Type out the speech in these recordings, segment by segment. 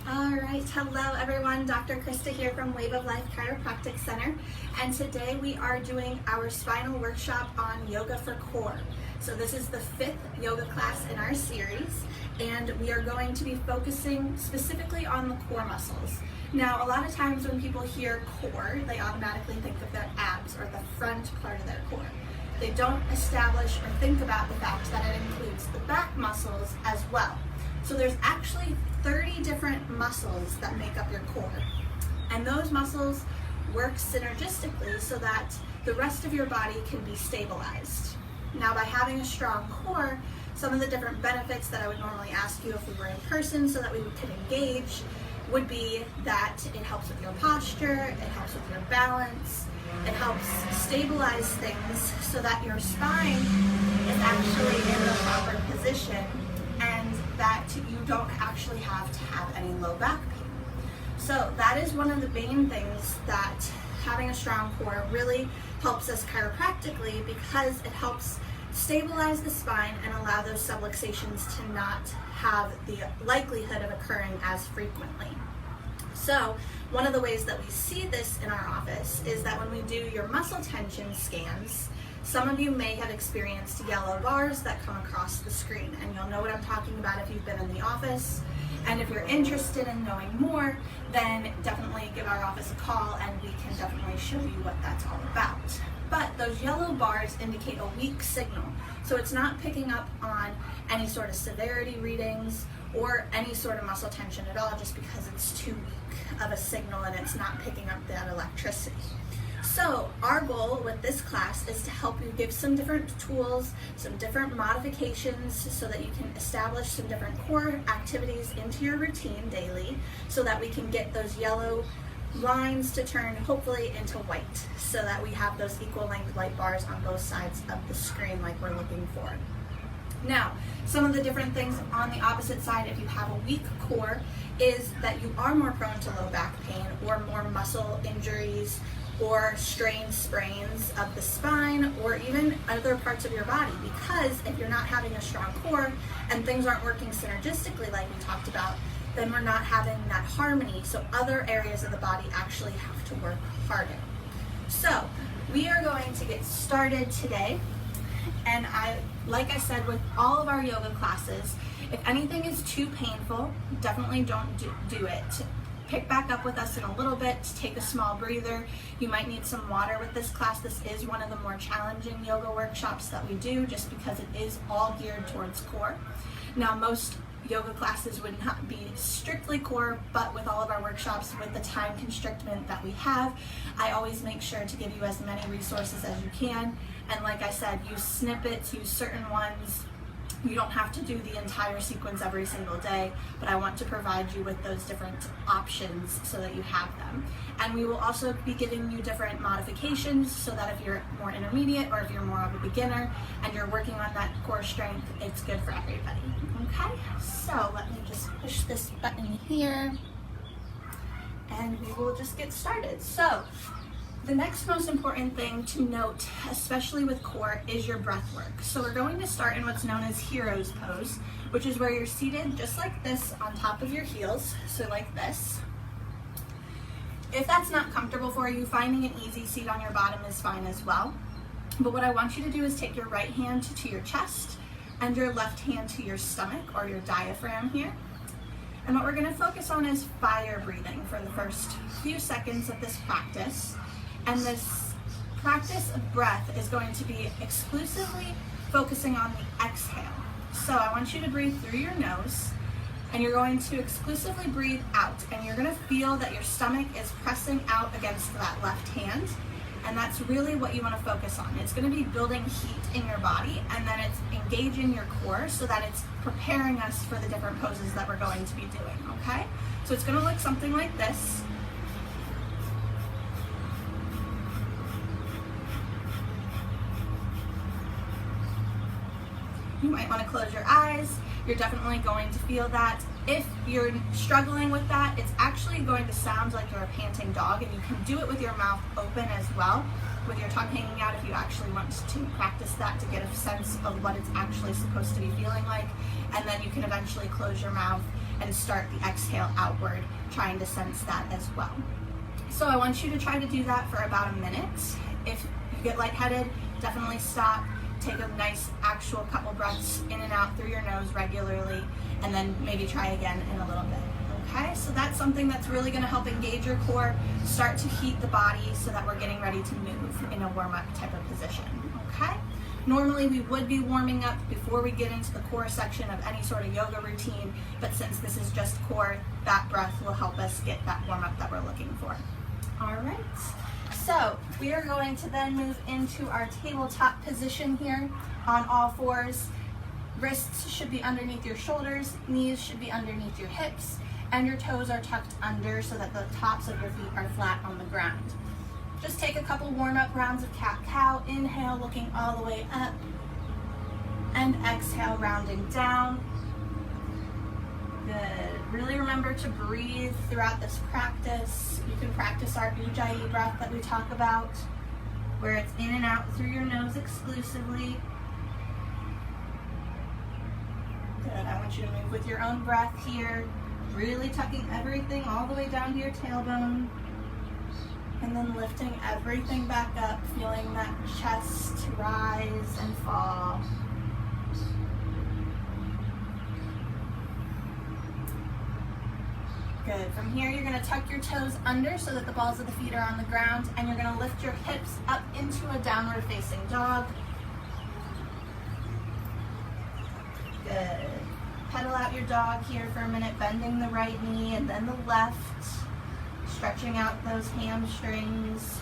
All right, hello everyone. Dr. Krista here from Wave of Life Chiropractic Center, and today we are doing our spinal workshop on yoga for core. So this is the 5th yoga class in our series, and we are going to be focusing specifically on the core muscles. Now, a lot of times when people hear core, they automatically think of their abs or the front part of their core. They don't establish or think about the fact that it includes the back muscles as well. So there's actually 30 different muscles that make up your core. And those muscles work synergistically so that the rest of your body can be stabilized. Now, by having a strong core, some of the different benefits that I would normally ask you if we were in person so that we could engage would be that it helps with your posture, it helps with your balance, it helps stabilize things so that your spine is actually in the proper position and that you don't actually have to have any low back pain. So that is one of the main things that having a strong core really helps us chiropractically, because it helps stabilize the spine and allow those subluxations to not have the likelihood of occurring as frequently. So one of the ways that we see this in our office is that when we do your muscle tension scans, some of you may have experienced yellow bars that come across the screen, and you'll know what I'm talking about if you've been in the office. And if you're interested in knowing more, then definitely give our office a call and we can definitely show you what that's all about. But those yellow bars indicate a weak signal. So it's not picking up on any sort of severity readings or any sort of muscle tension at all, just because it's too weak of a signal and it's not picking up that electricity. So our goal with this class is to help you give some different tools, some different modifications so that you can establish some different core activities into your routine daily so that we can get those yellow lines to turn hopefully into white so that we have those equal length light bars on both sides of the screen like we're looking for. Now, some of the different things on the opposite side, if you have a weak core, is that you are more prone to low back pain or more muscle injuries or strained sprains of the spine or even other parts of your body, because if you're not having a strong core and things aren't working synergistically like we talked about, then we're not having that harmony, so other areas of the body actually have to work harder. So we are going to get started today, and like I said, with all of our yoga classes, if anything is too painful, definitely don't do it. Pick back up with us in a little bit, take a small breather. You might need some water with this class. This is one of the more challenging yoga workshops that we do just because it is all geared towards core. Now, most yoga classes would not be strictly core, but with all of our workshops, with the time constriction that we have, I always make sure to give you as many resources as you can. And like I said, use snippets, use certain ones. You don't have to do the entire sequence every single day, but I want to provide you with those different options so that you have them. And we will also be giving you different modifications so that if you're more intermediate or if you're more of a beginner and you're working on that core strength, it's good for everybody. Okay, so let me just push this button here and we will just get started. So the next most important thing to note, especially with core, is your breath work. So we're going to start in what's known as hero's pose, which is where you're seated just like this on top of your heels, so like this. If that's not comfortable for you, finding an easy seat on your bottom is fine as well. But what I want you to do is take your right hand to your chest and your left hand to your stomach or your diaphragm here. And what we're going to focus on is fire breathing for the first few seconds of this practice. And this practice of breath is going to be exclusively focusing on the exhale. So I want you to breathe through your nose, and you're going to exclusively breathe out. And you're going to feel that your stomach is pressing out against that left hand. And that's really what you want to focus on. It's going to be building heat in your body, and then it's engaging your core so that it's preparing us for the different poses that we're going to be doing, okay? So it's going to look something like this. You might want to close your eyes. You're definitely going to feel that. If you're struggling with that, it's actually going to sound like you're a panting dog, and you can do it with your mouth open as well, with your tongue hanging out if you actually want to practice that to get a sense of what it's actually supposed to be feeling like. And then you can eventually close your mouth and start the exhale outward, trying to sense that as well. So I want you to try to do that for about a minute. If you get lightheaded, definitely stop. Take a nice actual couple breaths in and out through your nose regularly, and then maybe try again in a little bit. Okay, so that's something that's really going to help engage your core, start to heat the body so that we're getting ready to move in a warm-up type of position. Okay, normally we would be warming up before we get into the core section of any sort of yoga routine, but since this is just core, that breath will help us get that warm-up that we're looking for. All right, so we are going to then move into our tabletop position here on all fours. Wrists should be underneath your shoulders, knees should be underneath your hips, and your toes are tucked under so that the tops of your feet are flat on the ground. Just take a couple warm-up rounds of cat-cow. Inhale, looking all the way up, and exhale, rounding down. Good. Really remember to breathe throughout this practice. You can practice our Ujjayi breath that we talk about, where it's in and out through your nose exclusively. Good. I want you to move with your own breath here, really tucking everything all the way down to your tailbone, and then lifting everything back up, feeling that chest rise and fall. Good. From here, you're going to tuck your toes under so that the balls of the feet are on the ground, and you're going to lift your hips up into a downward facing dog. Good. Pedal out your dog here for a minute, bending the right knee and then the left, stretching out those hamstrings.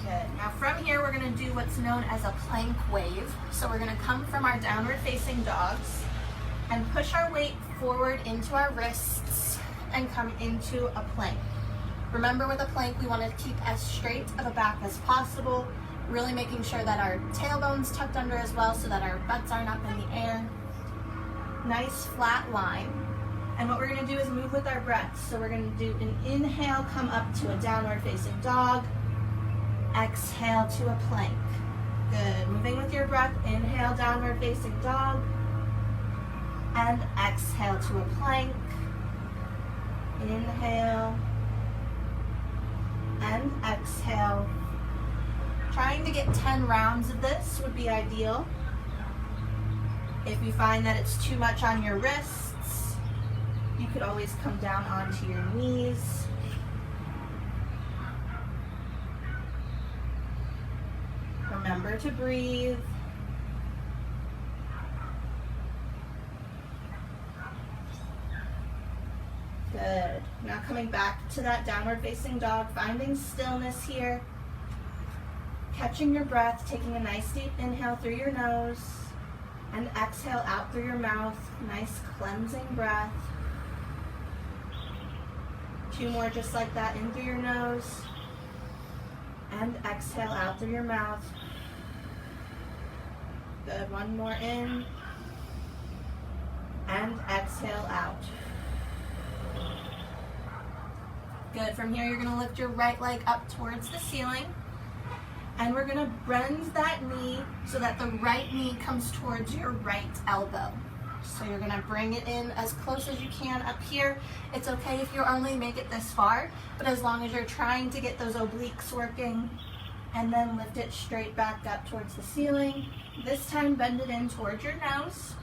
Good. Now from here, we're going to do what's known as a plank wave. So we're going to come from our downward facing dogs and push our weight forward into our wrists and come into a plank. Remember, with a plank, we want to keep as straight of a back as possible, really making sure that our tailbone's tucked under as well so that our butts aren't up in the air. Nice flat line. And what we're going to do is move with our breath. So we're going to do an inhale, come up to a downward facing dog. Exhale to a plank. Good. Moving with your breath, inhale, downward facing dog. And exhale to a plank. Inhale. And exhale. Trying to get 10 rounds of this would be ideal. If you find that it's too much on your wrists, you could always come down onto your knees. Remember to breathe. Good. Now coming back to that downward facing dog, finding stillness here. Catching your breath, taking a nice deep inhale through your nose and exhale out through your mouth. Nice cleansing breath. 2 more just like that, in through your nose and exhale out through your mouth. Good. 1 more in and exhale out. Good. From here, you're going to lift your right leg up towards the ceiling. And we're going to bend that knee so that the right knee comes towards your right elbow. So you're going to bring it in as close as you can up here. It's okay if you only make it this far, but as long as you're trying to get those obliques working, and then lift it straight back up towards the ceiling. This time, bend it in towards your nose.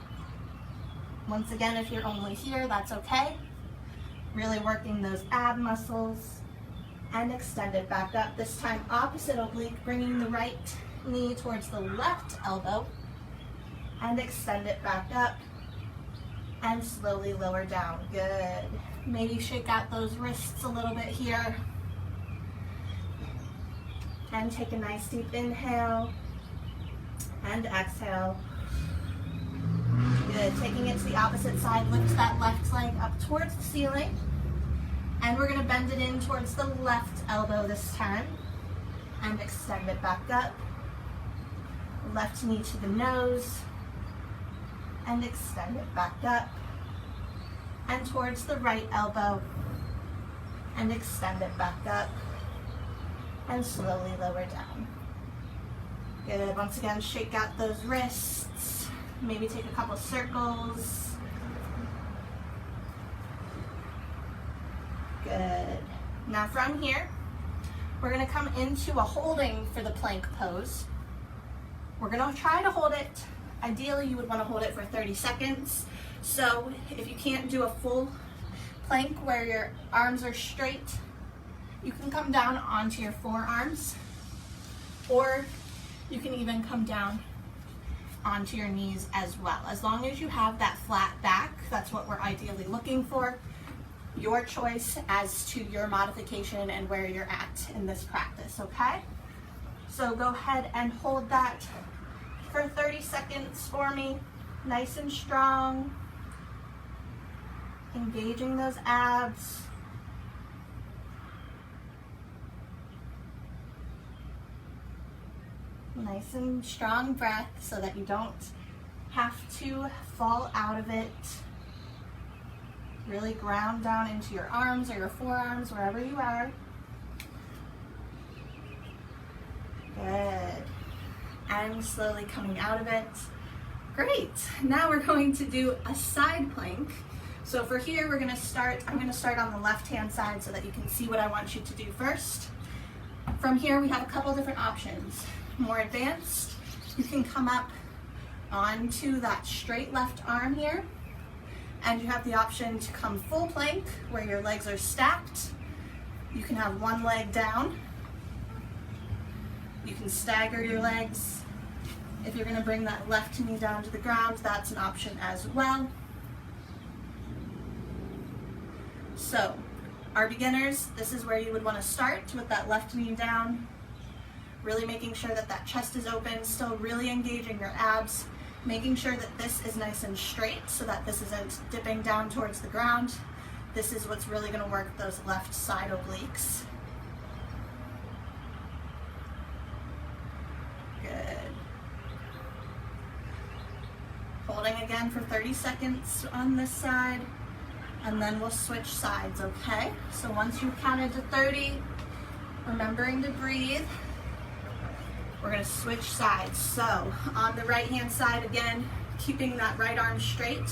Once again, if you're only here, that's okay. Really working those ab muscles. And extend it back up. This time, opposite oblique, bringing the right knee towards the left elbow. And extend it back up. And slowly lower down. Good. Maybe shake out those wrists a little bit here. And take a nice deep inhale. And exhale. Good. Taking it to the opposite side, lift that left leg up towards the ceiling. And we're going to bend it in towards the left elbow this time. And extend it back up. Left knee to the nose. And extend it back up. And towards the right elbow. And extend it back up. And slowly lower down. Good. Once again, shake out those wrists. Maybe take a couple circles. Good. Now from here, we're gonna come into a holding for the plank pose. We're gonna try to hold it. Ideally, you would wanna hold it for 30 seconds. So if you can't do a full plank where your arms are straight, you can come down onto your forearms, or you can even come down onto your knees as well. As long as you have that flat back, that's what we're ideally looking for. Your choice as to your modification and where you're at in this practice, okay? So go ahead and hold that for 30 seconds for me, nice and strong. Engaging those abs. Nice and strong breath so that you don't have to fall out of it. Really ground down into your arms or your forearms, wherever you are. Good. And slowly coming out of it. Great. Now we're going to do a side plank. So for here, I'm gonna start on the left-hand side so that you can see what I want you to do first. From here, we have a couple different options. More advanced, you can come up onto that straight left arm here, and you have the option to come full plank where your legs are stacked. You can have one leg down. You can stagger your legs. If you're gonna bring that left knee down to the ground, that's an option as well. So, our beginners, this is where you would want to start with that left knee down, really making sure that that chest is open, still really engaging your abs, making sure that this is nice and straight so that this isn't dipping down towards the ground. This is what's really going to work those left side obliques. Good. Holding again for 30 seconds on this side. And then we'll switch sides, okay? So once you've counted to 30, remembering to breathe, we're gonna switch sides. So on the right-hand side, again, keeping that right arm straight,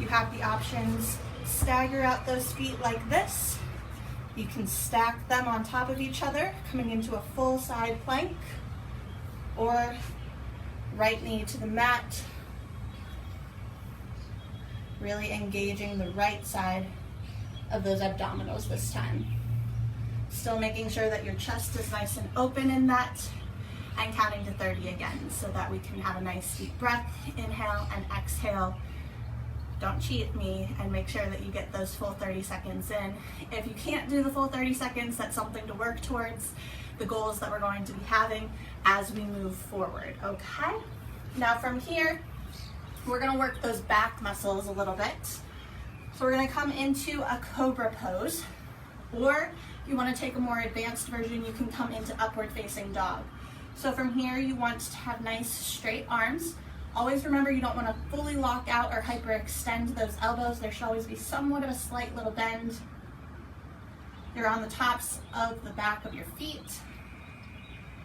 you have the options, stagger out those feet like this. You can stack them on top of each other, coming into a full side plank, or right knee to the mat, really engaging the right side of those abdominals this time. Still making sure that your chest is nice and open in that, and counting to 30 again so that we can have a nice deep breath, inhale and exhale. Don't cheat me and make sure that you get those full 30 seconds in. If you can't do the full 30 seconds, that's something to work towards, the goals that we're going to be having as we move forward, okay? Now from here, we're gonna work those back muscles a little bit. So we're gonna come into a cobra pose, or if you wanna take a more advanced version, you can come into upward facing dog. So from here, you want to have nice straight arms. Always remember you don't wanna fully lock out or hyperextend those elbows. There should always be somewhat of a slight little bend. You're on the tops of the back of your feet,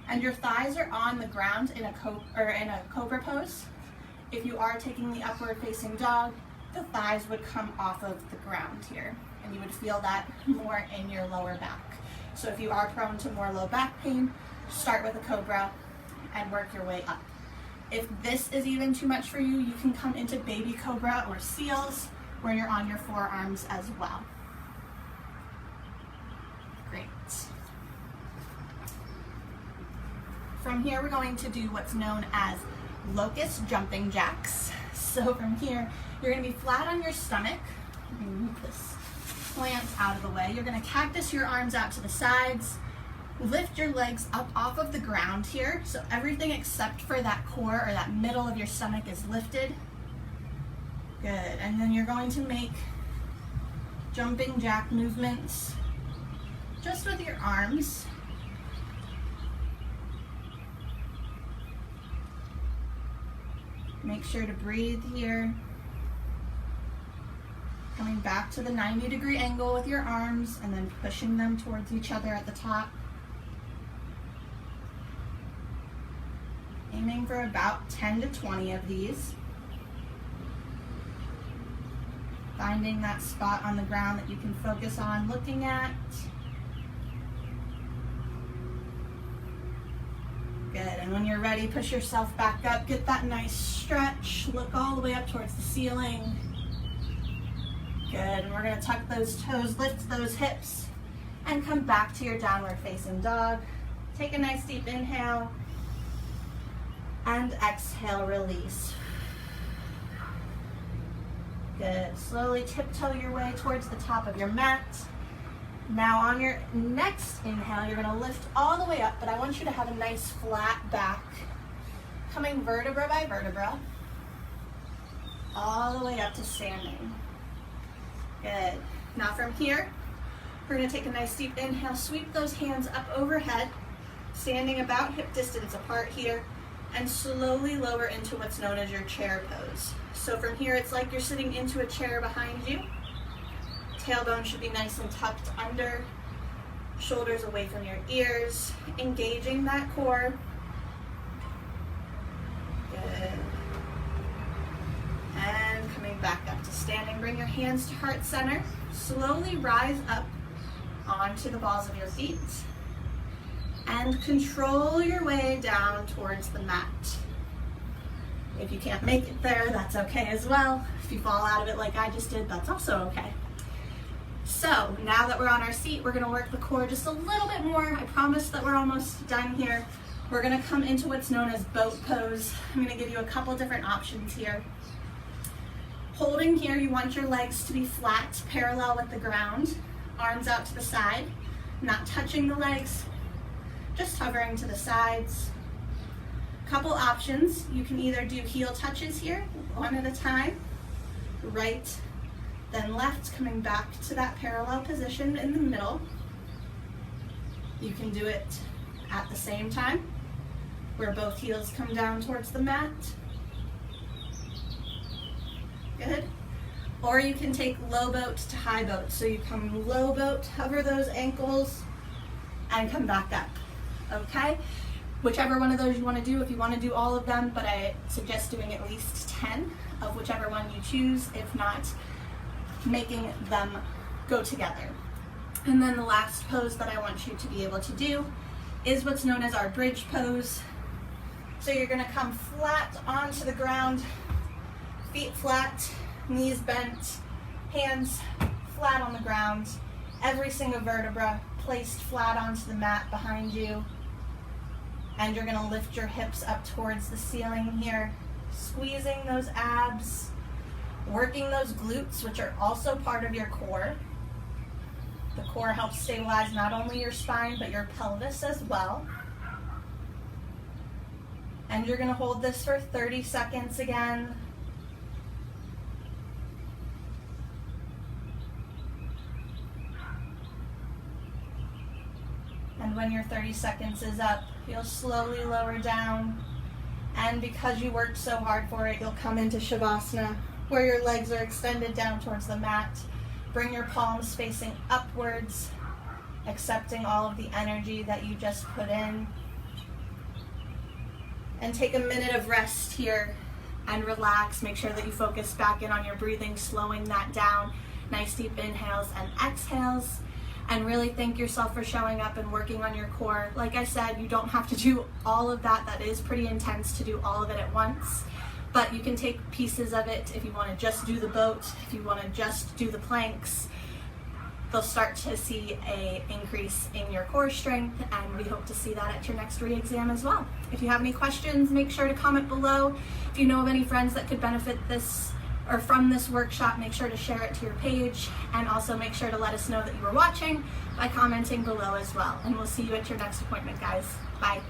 and your thighs are on the ground in a cobra pose. If you are taking the upward facing dog, the thighs would come off of the ground here, and you would feel that more in your lower back. So if you are prone to more low back pain, start with a cobra and work your way up. If this is even too much for you, you can come into baby cobra or seals, where you're on your forearms as well. Great. From here, we're going to do what's known as locust jumping jacks. So from here, you're going to be flat on your stomach. Let me move this plant out of the way. You're going to cactus your arms out to the sides. Lift your legs up off of the ground here. So everything except for that core or that middle of your stomach is lifted. Good. And then you're going to make jumping jack movements just with your arms. Make sure to breathe here. Coming back to the 90-degree angle with your arms and then pushing them towards each other at the top. Aiming for about 10 to 20 of these. finding that spot on the ground that you can focus on looking at. Good, and when you're ready, push yourself back up, get that nice stretch, look all the way up towards the ceiling. Good, and we're gonna tuck those toes, lift those hips, and come back to your downward facing dog. Take a nice deep inhale, and exhale, release. Good, slowly tiptoe your way towards the top of your mat. Now on your next inhale, you're gonna lift all the way up, but I want you to have a nice flat back, coming vertebra by vertebra, all the way up to standing. Good. Now from here, we're gonna take a nice deep inhale, sweep those hands up overhead, standing about hip distance apart here, and slowly lower into what's known as your chair pose. So from here, it's like you're sitting into a chair behind you. Tailbone should be nice and tucked under, shoulders away from your ears, engaging that core. Good. And coming back up to standing, bring your hands to heart center. Slowly rise up onto the balls of your feet and control your way down towards the mat. If you can't make it there, that's okay as well. If you fall out of it like I just did, that's also okay. So now that we're on our seat, we're gonna work the core just a little bit more. I promise that we're almost done here. We're gonna come into what's known as boat pose. I'm gonna give you a couple different options here. Holding here, you want your legs to be flat, parallel with the ground, arms out to the side, not touching the legs, just hovering to the sides. Couple options, you can either do heel touches here, one at a time, right, then left, coming back to that parallel position in the middle. You can do it at the same time, where both heels come down towards the mat. Good. Or you can take low boat to high boat. So you come low boat, hover those ankles, and come back up, okay? Whichever one of those you want to do, if you want to do all of them, but I suggest doing at least 10 of whichever one you choose, if not, making them go together. And then the last pose that I want you to be able to do is what's known as our bridge pose. So you're going to come flat onto the ground, feet flat, knees bent, hands flat on the ground, every single vertebra placed flat onto the mat behind you. And you're going to lift your hips up towards the ceiling here, squeezing those abs, working those glutes, which are also part of your core. The core helps stabilize not only your spine, but your pelvis as well. And you're going to hold this for 30 seconds again. And when your 30 seconds is up, you'll slowly lower down. And because you worked so hard for it, you'll come into Shavasana, where your legs are extended down towards the mat. Bring your palms facing upwards, accepting all of the energy that you just put in. And take a minute of rest here and relax. Make sure that you focus back in on your breathing, slowing that down. Nice deep inhales and exhales. And really thank yourself for showing up and working on your core. Like I said, you don't have to do all of that. That is pretty intense to do all of it at once. But you can take pieces of it if you want to just do the boat, if you want to just do the planks. They'll start to see an increase in your core strength, and we hope to see that at your next re-exam as well. If you have any questions, make sure to comment below. If you know of any friends that could benefit this or from this workshop, make sure to share it to your page, and also make sure to let us know that you were watching by commenting below as well. And we'll see you at your next appointment, guys. Bye.